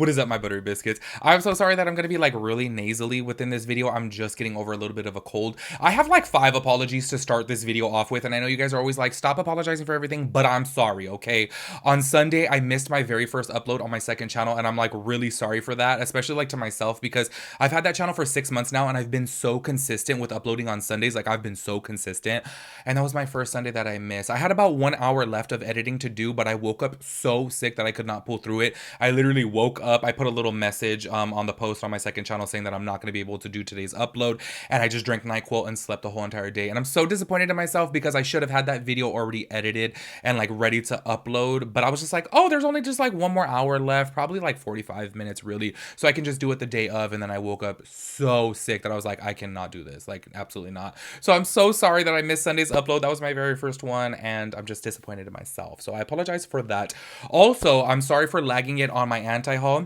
What is up, my buttery biscuits? I'm so sorry that I'm gonna be like really nasally within this video. I'm just getting over a little bit of a cold. I have like 5 apologies to start this video off with, and I know you guys are always like, stop apologizing for everything, but I'm sorry, okay? On Sunday, I missed my very first upload on my second channel, and I'm like really sorry for that, especially like to myself, because I've had that channel for 6 months now, and I've been so consistent with uploading on Sundays. Like, I've been so consistent, and that was my first Sunday that I missed. I had about 1 hour left of editing to do, but I woke up so sick that I could not pull through it. I literally woke up, I put a little message on the post on my second channel saying that I'm not going to be able to do today's upload, and I just drank NyQuil and slept the whole entire day. And I'm so disappointed in myself because I should have had that video already edited and like ready to upload, but I was just like, oh, there's only just like 1 more hour left, probably like 45 minutes really, so I can just do it the day of. And then I woke up so sick that I was like, I cannot do this, like absolutely not. So I'm so sorry that I missed Sunday's upload. That was my very first one, and I'm just disappointed in myself, so I apologize for that. Also, I'm sorry for lagging it on my anti-haul.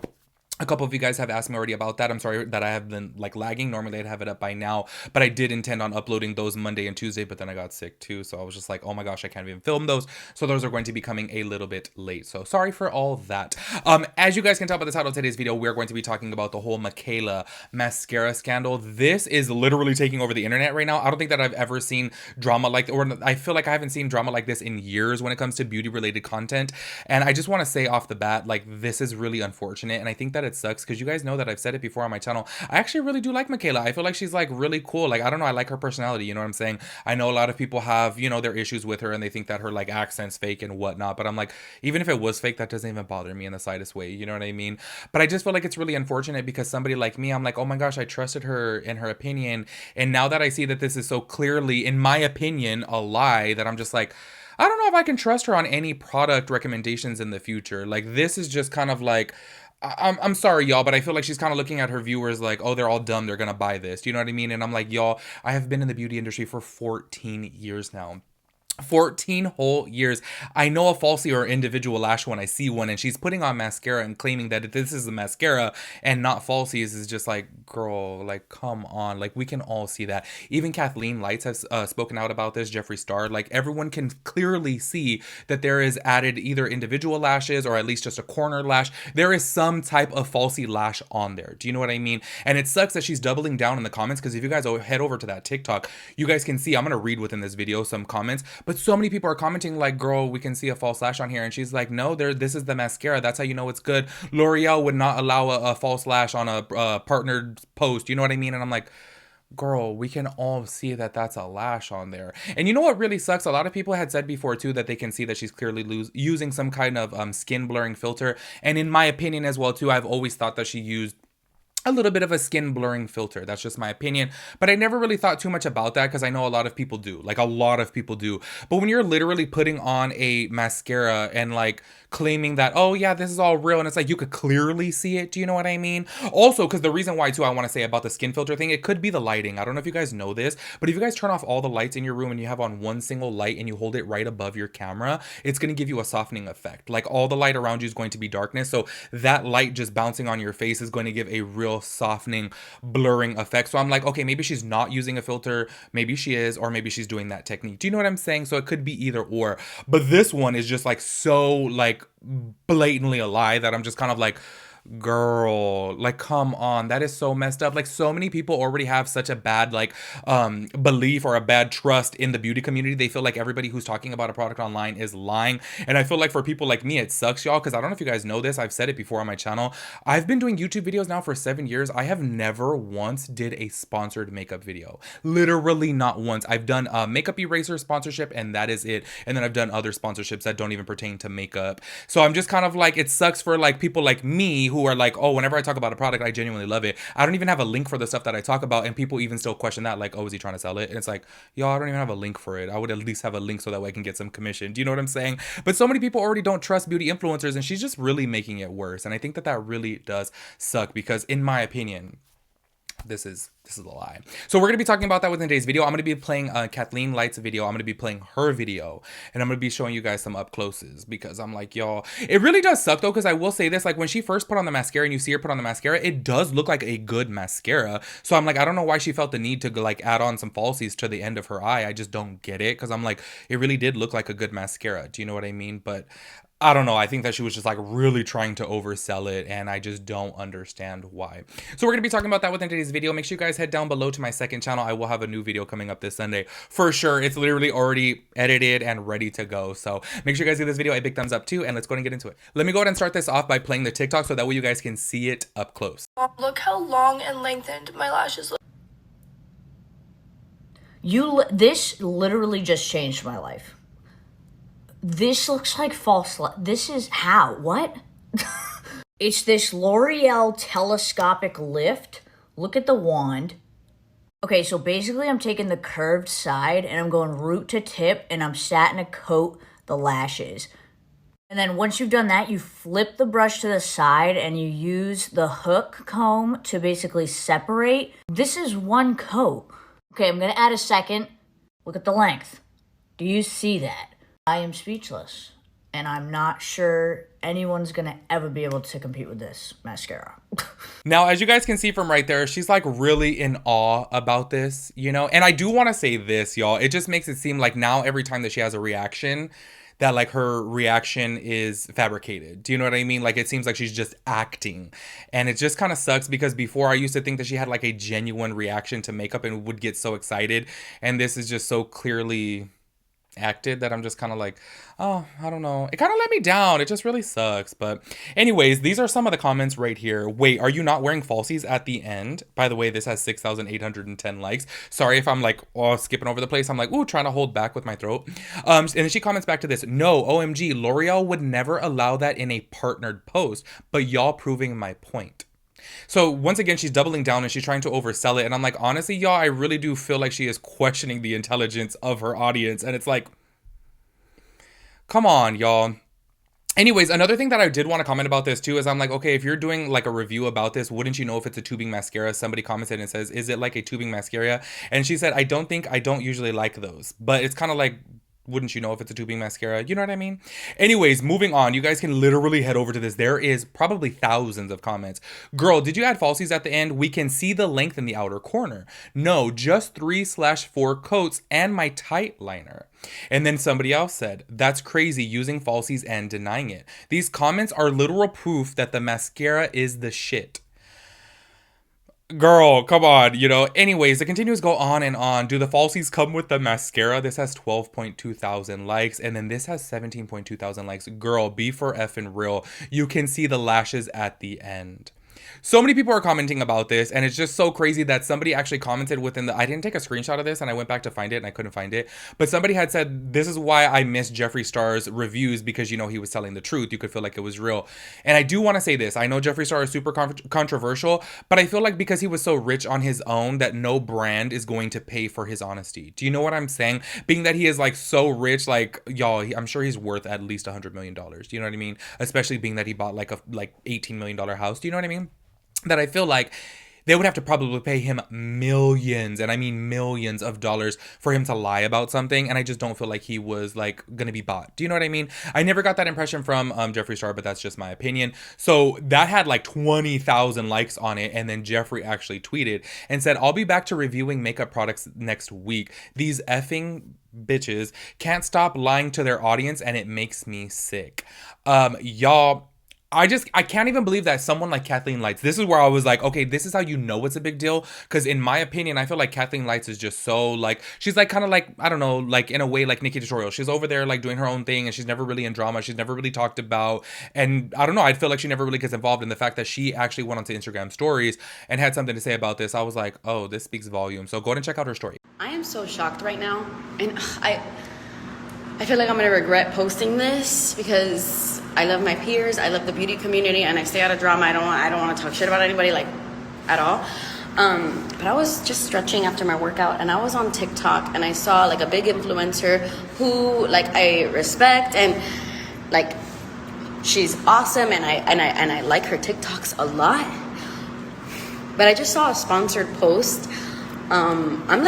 A couple of you guys have asked me already about that. I'm sorry that I have been like lagging. Normally I'd have it up by now, but I did intend on uploading those Monday and Tuesday, but then I got sick too. So I was just like, oh my gosh, I can't even film those. So those are going to be coming a little bit late. So sorry for all that. As you guys can tell by the title of today's video, we're going to be talking about the whole Mikayla mascara scandal. This is literally taking over the internet right now. I don't think that I've ever seen drama like, or I feel like I haven't seen drama like this in years when it comes to beauty related content. And I just want to say off the bat, like, this is really unfortunate. And I think that it sucks because you guys know that I've said it before on my channel. I actually really do like Mikayla. I feel like she's like really cool. Like, I don't know, I like her personality, you know what I'm saying? I know a lot of people have, you know, their issues with her and they think that her like accent's fake and whatnot, but I'm like, even if it was fake, that doesn't even bother me in the slightest way, you know what I mean? But I just feel like it's really unfortunate because somebody like me, I'm like, oh my gosh, I trusted her in her opinion, and now that I see that this is so clearly, in my opinion, a lie, that I'm just like, I don't know if I can trust her on any product recommendations in the future. Like, this is just kind of like, I'm sorry, y'all, but I feel like she's kind of looking at her viewers like, oh, they're all dumb, they're gonna buy this. You know what I mean? And I'm like, y'all, I have been in the beauty industry for 14 years now. 14 whole years. I know a falsie or individual lash when I see one, and she's putting on mascara and claiming that this is a mascara and not falsies is just like, girl, like, come on. Like, we can all see that. Even Kathleen Lights has spoken out about this, Jeffree Star. Like, everyone can clearly see that there is added either individual lashes or at least just a corner lash. There is some type of falsie lash on there. Do you know what I mean? And it sucks that she's doubling down in the comments, because if you guys head over to that TikTok, you guys can see, I'm going to read within this video some comments. But so many people are commenting like, girl, we can see a false lash on here. And she's like, no, this is the mascara. That's how you know it's good. L'Oreal would not allow a false lash on a partnered post. You know what I mean? And I'm like, girl, we can all see that that's a lash on there. And you know what really sucks? A lot of people had said before too that they can see that she's clearly using some kind of skin blurring filter. And in my opinion as well too, I've always thought that she used a little bit of a skin blurring filter. That's just my opinion. But I never really thought too much about that because I know a lot of people do. Like, a lot of people do. But when you're literally putting on a mascara and like claiming that, oh yeah, this is all real, and it's like you could clearly see it. Do you know what I mean? Also, because the reason why too I want to say about the skin filter thing, it could be the lighting. I don't know if you guys know this, but if you guys turn off all the lights in your room and you have on one single light and you hold it right above your camera, it's going to give you a softening effect. Like, all the light around you is going to be darkness, so that light just bouncing on your face is going to give a real softening, blurring effect. So I'm like, okay, maybe she's not using a filter, maybe she is, or maybe she's doing that technique. Do you know what I'm saying? So it could be either or. But this one is just like so like blatantly a lie that I'm just kind of like, girl, like, come on, that is so messed up. Like, so many people already have such a bad like belief or a bad trust in the beauty community. They feel like everybody who's talking about a product online is lying. And I feel like for people like me, it sucks, y'all, because I don't know if you guys know this, I've said it before on my channel, I've been doing YouTube videos now for 7 years. I have never once did a sponsored makeup video. Literally not once. I've done a makeup eraser sponsorship, and that is it. And then I've done other sponsorships that don't even pertain to makeup. So I'm just kind of like, it sucks for like people like me who are like, oh, whenever I talk about a product, I genuinely love it. I don't even have a link for the stuff that I talk about, and people even still question that, like, oh, is he trying to sell it? And it's like, yo, I don't even have a link for it. I would at least have a link so that way I can get some commission. Do you know what I'm saying? But so many people already don't trust beauty influencers, and she's just really making it worse. And I think that that really does suck because, in my opinion, this is a lie. So we're going to be talking about that within today's video. I'm going to be playing Kathleen Light's video. I'm going to be playing her video, and I'm going to be showing you guys some up closes because I'm like, y'all, it really does suck though, because I will say this, like, when she first put on the mascara and you see her put on the mascara, it does look like a good mascara. So I'm like, I don't know why she felt the need to like add on some falsies to the end of her eye. I just don't get it, because I'm like, it really did look like a good mascara. Do you know what I mean? But I don't know. I think that she was just like really trying to oversell it, and I just don't understand why. So we're going to be talking about that within today's video. Make sure you guys head down below to my second channel. I will have a new video coming up this Sunday for sure. It's literally already edited and ready to go. So make sure you guys give this video a big thumbs up too, and let's go ahead and get into it. Let me go ahead and start this off by playing the TikTok so that way you guys can see it up close. Look how long and lengthened my lashes look. This literally just changed my life. This looks like false light. This is how? What? It's this L'Oreal telescopic lift. Look at the wand. Okay, so basically I'm taking the curved side and I'm going root to tip and I'm starting to coat the lashes. And then once you've done that, you flip the brush to the side and you use the hook comb to basically separate. This is one coat. Okay, I'm gonna add a second. Look at the length. Do you see that? I am speechless, and I'm not sure anyone's gonna ever be able to compete with this mascara. Now, as you guys can see from right there, she's like really in awe about this, you know? And I do want to say this, y'all. It just makes it seem like now every time that she has a reaction, that like her reaction is fabricated. Do you know what I mean? Like it seems like she's just acting. And it just kind of sucks because before I used to think that she had like a genuine reaction to makeup and would get so excited. And this is just so clearly acted that I'm just kind of like, oh, I don't know. It kind of let me down. It just really sucks. But anyways, these are some of the comments right here. Wait, are you not wearing falsies at the end? By the way, this has 6,810 likes. Sorry if I'm like, oh, skipping over the place. I'm like, ooh, trying to hold back with my throat. And then she comments back to this. No, OMG, L'Oreal would never allow that in a partnered post, but y'all proving my point. So once again, she's doubling down and she's trying to oversell it. And I'm like, honestly, y'all, I really do feel like she is questioning the intelligence of her audience. And it's like, come on, y'all. Anyways, another thing that I did want to comment about this too is I'm like, okay, if you're doing like a review about this, wouldn't you know if it's a tubing mascara? Somebody commented and says, is it like a tubing mascara? And she said, I don't usually like those, but it's kind of like, wouldn't you know if it's a tubing mascara? You know what I mean? Anyways, moving on. You guys can literally head over to this. There is probably thousands of comments. Girl, did you add falsies at the end? We can see the length in the outer corner. No, just 3/4 coats and my tight liner. And then somebody else said, that's crazy using falsies and denying it. These comments are literal proof that the mascara is the shit. Girl, come on, you know. Anyways, the continues go on and on. Do the falsies come with the mascara? This has 12.2 thousand likes, and then this has 17.2 thousand likes. Girl, be for effing real. You can see the lashes at the end. So many people are commenting about this, and it's just so crazy that somebody actually commented within the... I didn't take a screenshot of this, and I went back to find it, and I couldn't find it. But somebody had said, this is why I miss Jeffree Star's reviews, because, you know, he was telling the truth. You could feel like it was real. And I do want to say this. I know Jeffree Star is super controversial, but I feel like because he was so rich on his own that no brand is going to pay for his honesty. Do you know what I'm saying? Being that he is, like, so rich, like, y'all, I'm sure he's worth at least $100 million. Do you know what I mean? Especially being that he bought, like, a $18 million house. Do you know what I mean? That I feel like they would have to probably pay him millions, and I mean millions of dollars for him to lie about something, and I just don't feel like he was like gonna be bought. Do you know what I mean? I never got that impression from Jeffree Star, but that's just my opinion. So that had like 20,000 likes on it, and then Jeffree actually tweeted and said, I'll be back to reviewing makeup products next week. These effing bitches can't stop lying to their audience, and it makes me sick. Y'all, I can't even believe that someone like Kathleen Lights, this is where I was like, okay, this is how you know it's a big deal. Because in my opinion, I feel like Kathleen Lights is just so like, she's like kind of like, I don't know, like in a way like Nikki Tutorial. She's over there like doing her own thing, and she's never really in drama. She's never really talked about, and I don't know, I feel like she never really gets involved. In the fact that she actually went onto Instagram stories and had something to say about this, I was like, oh, this speaks volumes. So go ahead and check out her story. I am so shocked right now, and I feel like I'm gonna regret posting this because I love my peers, I love the beauty community, and I stay out of drama. I don't want to talk shit about anybody, like, at all. But I was just stretching after my workout, and I was on TikTok, and I saw like a big influencer who like I respect, and like she's awesome, and I like her TikToks a lot. But I just saw a sponsored post. I'm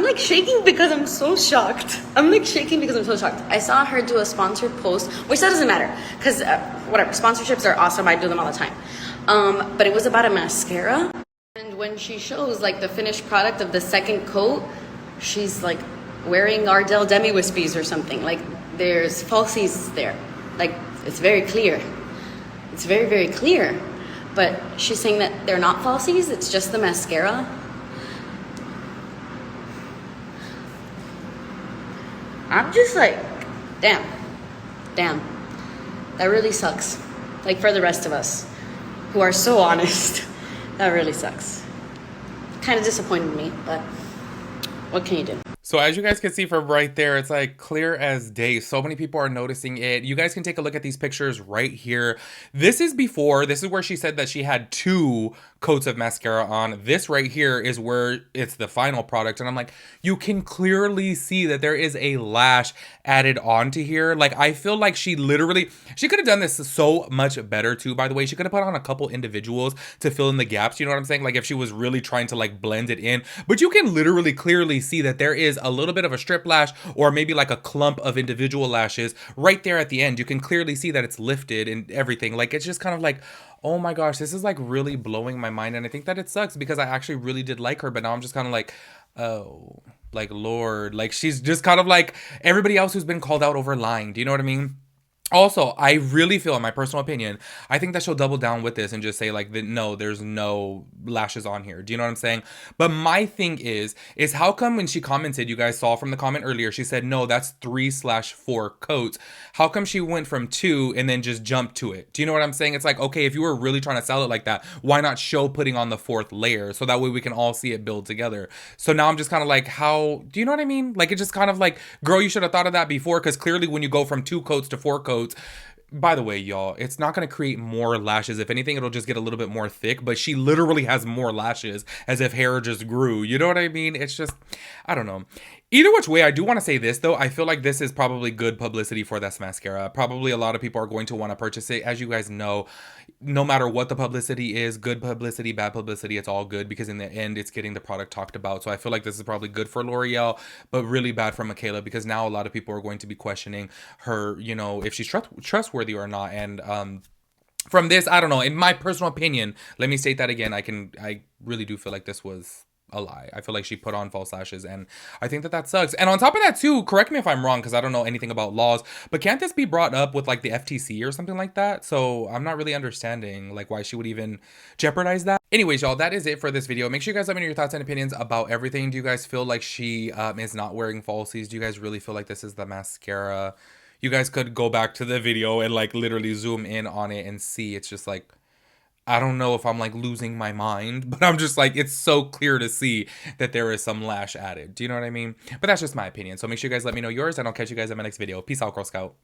like shaking because I'm so shocked. I saw her do a sponsored post, which that doesn't matter, because whatever, sponsorships are awesome. I do them all the time. But it was about a mascara. And when she shows like the finished product of the second coat, she's like wearing Ardell Demi Wispies or something. Like there's falsies there. Like, it's very clear. It's very, very clear. But she's saying that they're not falsies, it's just the mascara. I'm just like, damn. That really sucks. Like, for the rest of us who are so honest, that really sucks. Kind of disappointed me, but what can you do? So as you guys can see from right there, it's like clear as day. So many people are noticing it. You guys can take a look at these pictures right here. This is where she said that she had 2 coats of mascara on. This right here is where it's the final product. And I'm like, you can clearly see that there is a lash added onto here. Like, I feel like she could have done this so much better too, by the way. She could have put on a couple individuals to fill in the gaps. You know what I'm saying? Like, if she was really trying to like blend it in. But you can literally clearly see that there is a little bit of a strip lash or maybe like a clump of individual lashes right there at the end. You can clearly see that it's lifted and everything. Like, it's just kind of like, oh my gosh, this is like really blowing my mind. And I think that it sucks because I actually really did like her, but now I'm just kind of like, oh, like, Lord, like, she's just kind of like everybody else who's been called out over lying. Do you know what I mean? Also, I really feel, in my personal opinion, I think that she'll double down with this and just say like, no, there's no lashes on here. Do you know what I'm saying? But my thing is how come when she commented, you guys saw from the comment earlier, she said, no, that's 3/4 coats. How come she went from 2 and then just jumped to it? Do you know what I'm saying? It's like, okay, if you were really trying to sell it like that, why not show putting on the 4th layer? So that way we can all see it build together. So now I'm just kind of like, how, do you know what I mean? Like, it's just kind of like, girl, you should have thought of that before, because clearly when you go from 2 coats to 4 coats, by the way, y'all, it's not going to create more lashes. If anything, it'll just get a little bit more thick, but she literally has more lashes as if hair just grew. You know what I mean? It's just, I don't know. Either which way, I do want to say this, though. I feel like this is probably good publicity for this mascara. Probably a lot of people are going to want to purchase it. As you guys know, no matter what the publicity is, good publicity, bad publicity, it's all good, because in the end, it's getting the product talked about. So I feel like this is probably good for L'Oreal, but really bad for Mikayla, because now a lot of people are going to be questioning her, you know, if she's trustworthy or not. And from this, I don't know. In my personal opinion, let me state that again. I really do feel like this was a lie. I feel like she put on false lashes, and I think that sucks. And on top of that too, correct me if I'm wrong, because I don't know anything about laws, but can't this be brought up with like the FTC or something like that? So I'm not really understanding like why she would even jeopardize that. Anyways, y'all, that is it for this video. Make sure you guys let me know your thoughts and opinions about everything. Do you guys feel like she is not wearing falsies? Do you guys really feel like this is the mascara? You guys could go back to the video and like literally zoom in on it and see. It's just like, I don't know if I'm like losing my mind, but I'm just like, it's so clear to see that there is some lash added. Do you know what I mean? But that's just my opinion. So make sure you guys let me know yours, and I'll catch you guys in my next video. Peace out, Girl Scout.